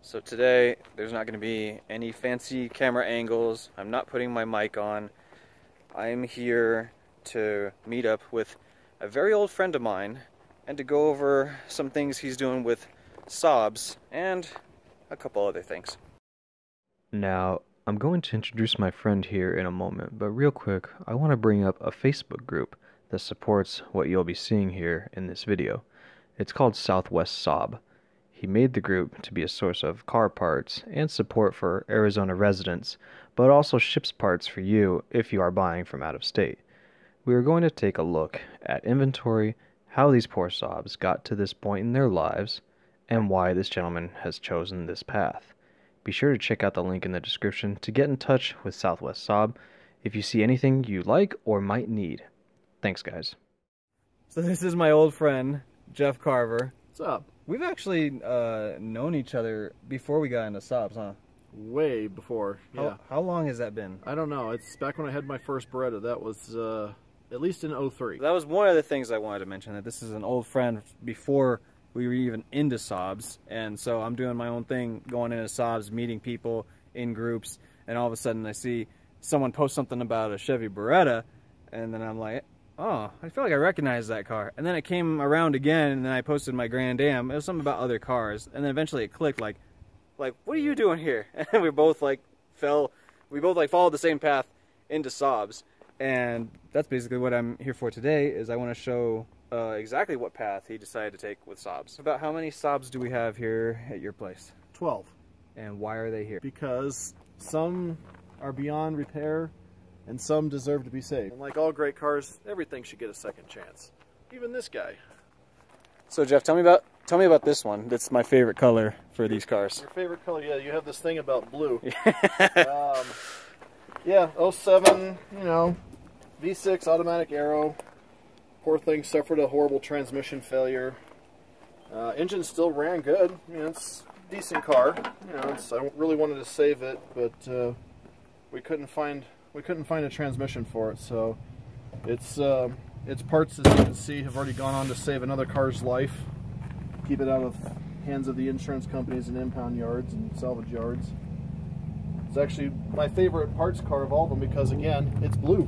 So today, there's not going to be any fancy camera angles. I'm not putting my mic on. I'm here to meet up with a very old friend of mine and to go over some things he's doing with Saabs and a couple other things. Now, I'm going to introduce my friend here in a moment, but real quick, I want to bring up a Facebook group that supports what you'll be seeing here in this video. It's called Southwest Saab. He made the group to be a source of car parts and support for Arizona residents, but also ships parts for you if you are buying from out of state. We are going to take a look at inventory, how these poor Saabs got to this point in their lives, and why this gentleman has chosen this path. Be sure to check out the link in the description to get in touch with Southwest Saab if you see anything you like or might need. Thanks, guys. So this is my old friend, Jeff Carver. What's up? We've actually known each other before we got into Saabs, huh? Way before, yeah. How long has that been? I don't know. It's back when I had my first Beretta. That was at least in '03. That was one of the things I wanted to mention, that this is an old friend before we were even into Saabs. And so I'm doing my own thing, going into Saabs, meeting people in groups, and all of a sudden I see someone post something about a Chevy Beretta, and then I'm like, oh, I feel like I recognize that car. And then it came around again, and then I posted my Grand Am. It was something about other cars, and then eventually it clicked, like, what are you doing here? And we both followed the same path into Saabs. And that's basically what I'm here for today, is I want to show exactly what path he decided to take with Saabs. About how many Saabs do we have here at your place? 12. And why are they here? Because some are beyond repair, and some deserve to be saved. And like all great cars, everything should get a second chance. Even this guy. So Jeff, tell me about this one. That's my favorite color for these cars. Your favorite color? Yeah, you have this thing about blue. Yeah, 07, you know, V6 automatic aero. Poor thing suffered a horrible transmission failure. Engine still ran good. I mean, it's a decent car. You know, I really wanted to save it, but we couldn't find a transmission for it. So its parts, as you can see, have already gone on to save another car's life. Keep it out of hands of the insurance companies and impound yards and salvage yards. It's actually my favorite parts car of all of them because, again, it's blue.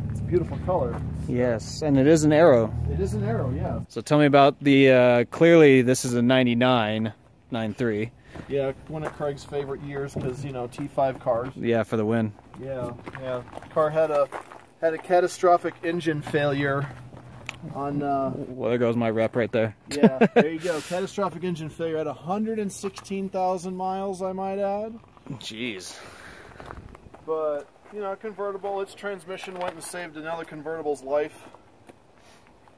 It's a beautiful color. Yes, and it is an Aero. It is an Aero, yeah. So tell me about the, clearly this is a 99, 93. Yeah, one of Craig's favorite years because, you know, T5 cars. Yeah, for the win. Yeah. The car had a catastrophic engine failure on... well, there goes my rep right there. Yeah, there you go. Catastrophic engine failure at 116,000 miles, I might add. Jeez. But, you know, convertible, its transmission went and saved another convertible's life.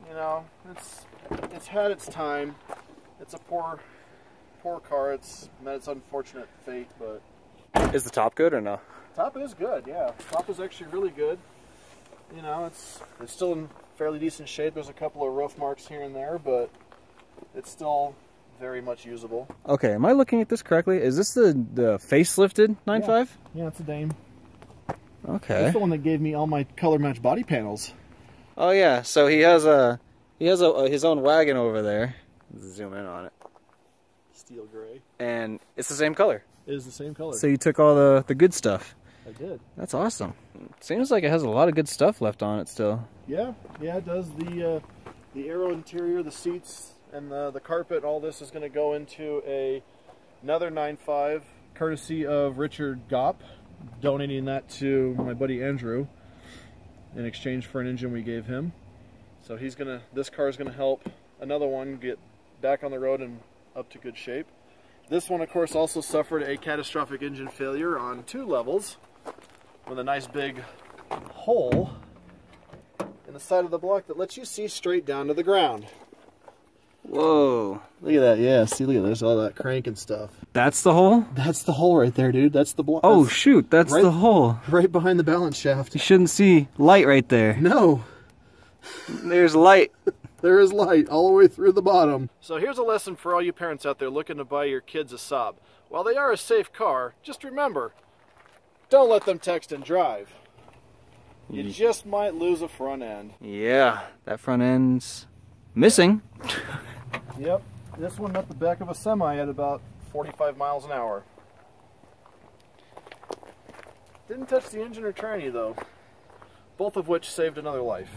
You know, it's had its time. It's a poor car. It's met its unfortunate fate, but... Is the top good or no? Top is good, yeah. Top is actually really good. You know, it's still in fairly decent shape. There's a couple of rough marks here and there, but it's still very much usable. Okay, am I looking at this correctly? Is this the facelifted 9.5? Yeah, it's a Dame. Okay. That's the one that gave me all my color match body panels. Oh yeah, so he has his own wagon over there. Zoom in on it. Steel gray. And it's the same color. It is the same color. So you took all the good stuff. I did. That's awesome. Seems like it has a lot of good stuff left on it still. Yeah, it does. The aero interior, the seats, and the carpet, all this is going to go into another 9.5, courtesy of Richard Gopp, donating that to my buddy Andrew in exchange for an engine we gave him. So this car is going to help another one get back on the road and up to good shape. This one, of course, also suffered a catastrophic engine failure on 2 levels with a nice big hole in the side of the block that lets you see straight down to the ground. Whoa. Look at that, yeah. See, look at this, all that crank and stuff. That's the hole? That's the hole right there, dude. That's the block. Oh, shoot, that's right, the hole. Right behind the balance shaft. You shouldn't see light right there. No. There's light. There is light all the way through the bottom. So here's a lesson for all you parents out there looking to buy your kids a Saab. While they are a safe car, just remember, don't let them text and drive. You just might lose a front end. Yeah, that front end's missing. Yep. This one met the back of a semi at about 45 miles an hour. Didn't touch the engine or tranny though, both of which saved another life.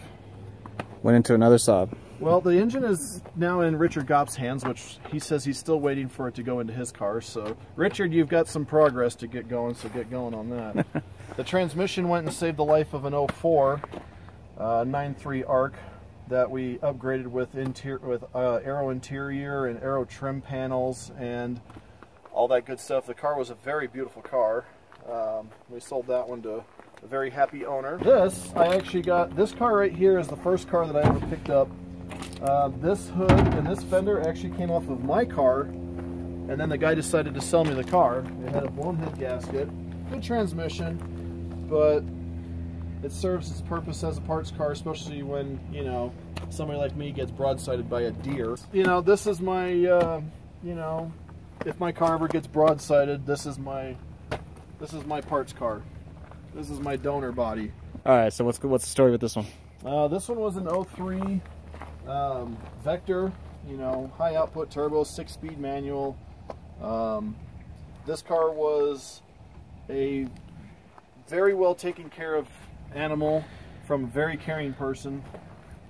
Went into another Saab. Well, the engine is now in Richard Gopp's hands, which he says he's still waiting for it to go into his car. So, Richard, you've got some progress to get going, so get going on that. The transmission went and saved the life of an 04 9.3 ARC that we upgraded with aero interior and aero trim panels and all that good stuff. The car was a very beautiful car. We sold that one to a very happy owner. I actually got, this car right here is the first car that I ever picked up. This hood and this fender actually came off of my car, and then the guy decided to sell me the car. It had a blown head gasket, good transmission, but it serves its purpose as a parts car, especially when, you know, somebody like me gets broadsided by a deer. You know, this is my, you know, if my car ever gets broadsided, this is my parts car. This is my donor body. All right, so what's the story with this one? This one was an 03 Vector, you know, high output turbo, 6-speed manual. This car was a very well taken care of animal from a very caring person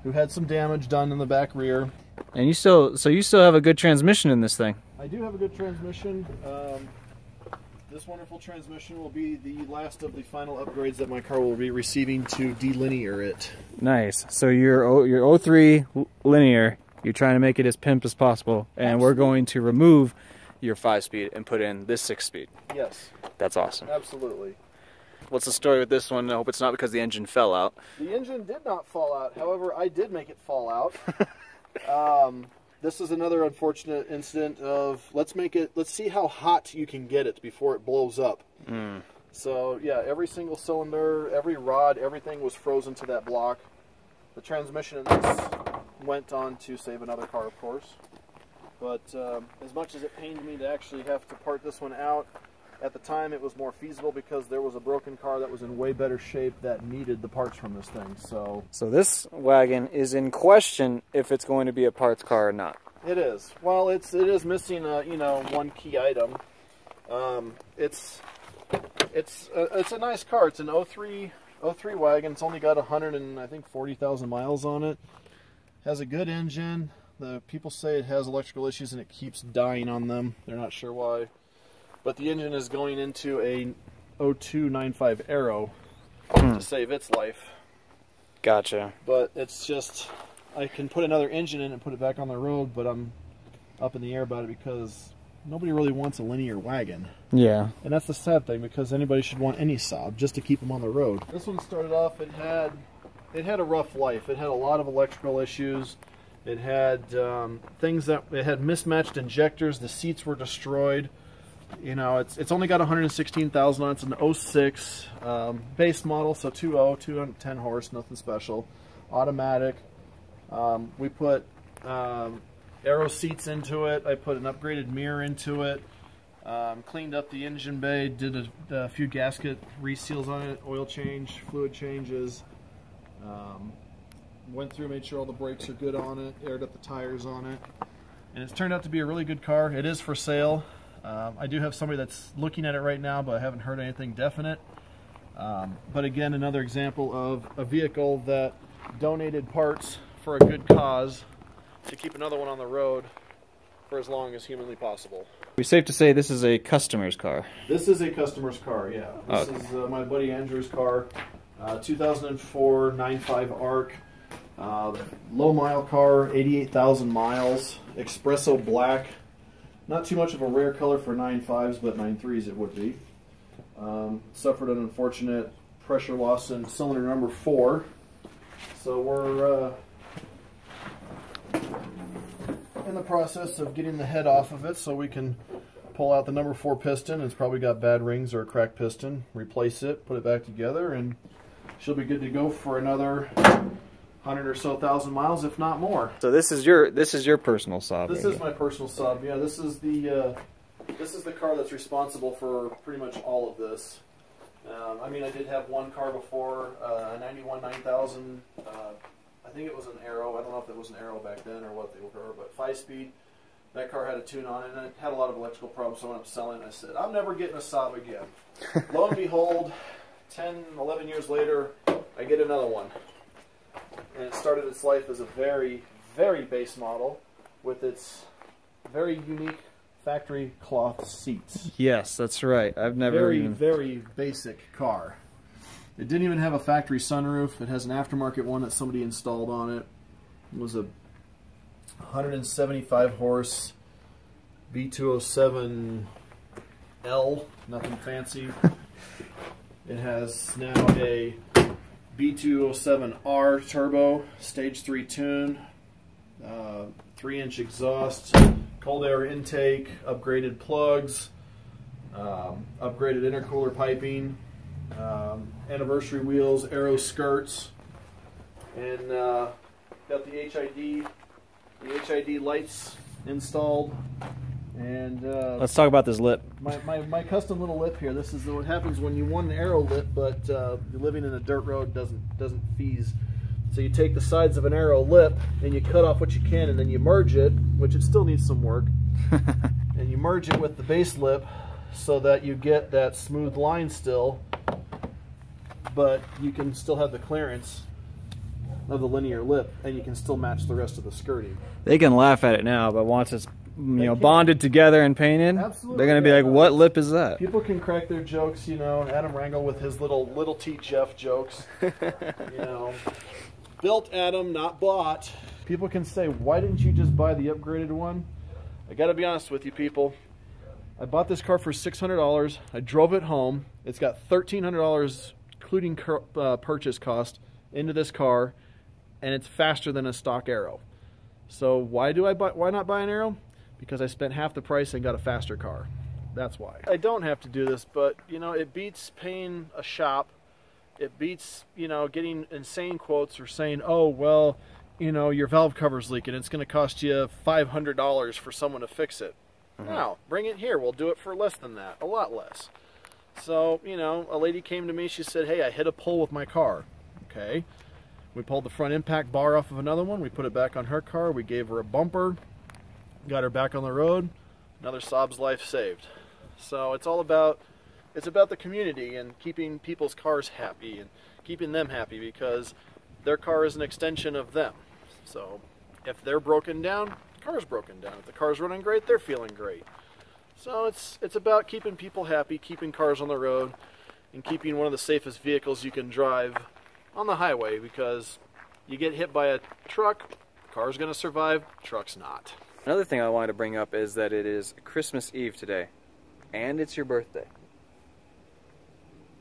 who had some damage done in the back rear. And you still have a good transmission in this thing. I do have a good transmission. This wonderful transmission will be the last of the final upgrades that my car will be receiving to delinear it. Nice. So your 03 linear, you're trying to make it as pimp as possible, and Absolutely. We're going to remove your 5-speed and put in this 6-speed. Yes. That's awesome. Absolutely. What's the story with this one? I hope it's not because the engine fell out. The engine did not fall out. However, I did make it fall out. This is another unfortunate incident of let's see how hot you can get it before it blows up. So yeah, every single cylinder, every rod, everything was frozen to that block. The transmission in this went on to save another car, of course. But as much as it pained me to actually have to part this one out, at the time it was more feasible because there was a broken car that was in way better shape that needed the parts from this thing. So this wagon is in question if it's going to be a parts car or not. It is. Well, it is missing you know, one key item. It's a nice car. It's an 03 wagon. It's only got 140,000 miles on it. Has a good engine. The people say it has electrical issues and it keeps dying on them. They're not sure why. But the engine is going into a 0295 Aero to save its life. Gotcha. But it's just, I can put another engine in and put it back on the road, but I'm up in the air about it because nobody really wants a linear wagon. Yeah. And that's the sad thing, because anybody should want any Saab just to keep them on the road. This one started off, it had a rough life. It had a lot of electrical issues. It had it had mismatched injectors. The seats were destroyed. You know, it's only got 116,000 on it. It's an 06 base model, so 2.0, 210 horse, nothing special. Automatic. We put aero seats into it. I put an upgraded mirror into it. Cleaned up the engine bay, did a few gasket reseals on it, oil change, fluid changes. Went through, made sure all the brakes are good on it, aired up the tires on it. And it's turned out to be a really good car. It is for sale. I do have somebody that's looking at it right now, but I haven't heard anything definite. But again, another example of a vehicle that donated parts for a good cause to keep another one on the road for as long as humanly possible. We're safe to say this is a customer's car. This is a customer's car, yeah. This is my buddy Andrew's car. 2004 9.5 ARC. Low mile car, 88,000 miles. Espresso black. Not too much of a rare color for 9.5s, but 9.3s it would be. Suffered an unfortunate pressure loss in cylinder number 4. So we're in the process of getting the head off of it so we can pull out the number 4 piston. It's probably got bad rings or a cracked piston. Replace it, put it back together, and she'll be good to go for another 100 or so thousand miles, if not more. So this is your personal Saab. This is my personal Saab. Yeah, this is the car that's responsible for pretty much all of this. I mean, I did have one car before, a 91 9000. I think it was an Aero. I don't know if it was an Aero back then or what they were, but 5-speed. That car had a tune on it, and it had a lot of electrical problems, so I went up selling it. I said, I'm never getting a Saab again. Lo and behold, 10, 11 years later, I get another one. And it started its life as a very, very base model with its very unique factory cloth seats. Yes, that's right. I've never very basic car. It didn't even have a factory sunroof. It has an aftermarket one that somebody installed on it. It was a 175 horse V207L, nothing fancy. It has now a V207R turbo, stage 3 tune, 3-inch exhaust, cold air intake, upgraded plugs, upgraded intercooler piping, anniversary wheels, aero skirts, and got the HID lights installed. And let's talk about this lip. My custom little lip here. This is what happens when you want an aero lip, but you're living in a dirt road, doesn't fees. So you take the sides of an aero lip and you cut off what you can, and then you merge it, which it still needs some work, and you merge it with the base lip so that you get that smooth line still, but you can still have the clearance of the linear lip, and you can still match the rest of the skirting. They can laugh at it now, but once it's bonded together and painted, absolutely, they're going to be like, what lip is that? People can crack their jokes, you know. Adam Rangel with his little T Jeff jokes, you know. Built Adam, not bought. People can say, why didn't you just buy the upgraded one? I got to be honest with you, people. I bought this car for $600. I drove it home. It's got $1,300, including purchase cost, into this car, and it's faster than a stock Aero. So why not buy an Aero? Because I spent half the price and got a faster car. That's why. I don't have to do this, but you know, it beats paying a shop. It beats, you know, getting insane quotes or saying, oh, well, you know, your valve cover's leaking. It's going to cost you $500 for someone to fix it. No, bring it here. We'll do it for less than that, a lot less. So, you know, a lady came to me. She said, hey, I hit a pole with my car. Okay. We pulled the front impact bar off of another one. We put it back on her car. We gave her a bumper. Got her back on the road. Another Saab's life saved. So it's all about, it's about the community and keeping people's cars happy and keeping them happy, because their car is an extension of them. So if they're broken down, the car's broken down. If the car's running great, they're feeling great. So it's about keeping people happy, keeping cars on the road, and keeping one of the safest vehicles you can drive on the highway, because you get hit by a truck, car's going to survive, truck's not. Another thing I wanted to bring up is that it is Christmas Eve today, and it's your birthday.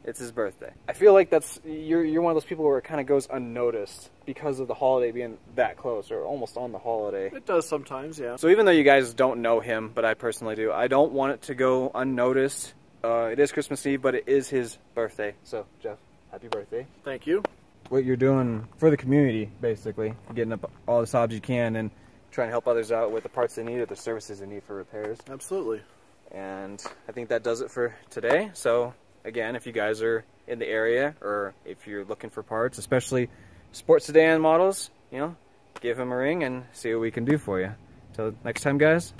It's his birthday. I feel like you're one of those people where it kind of goes unnoticed because of the holiday being that close, or almost on the holiday. It does sometimes, yeah. So even though you guys don't know him, but I personally do, I don't want it to go unnoticed. It is Christmas Eve, but it is his birthday. So, Jeff, happy birthday. Thank you. What you're doing for the community, basically, getting up all the Saabs you can and trying to help others out with the parts they need or the services they need for repairs. Absolutely. And I think that does it for today. So again, if you guys are in the area, or if you're looking for parts, especially sports sedan models, you know, give him a ring and see what we can do for you. Till next time, guys.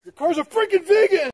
Your car's a freaking vegan!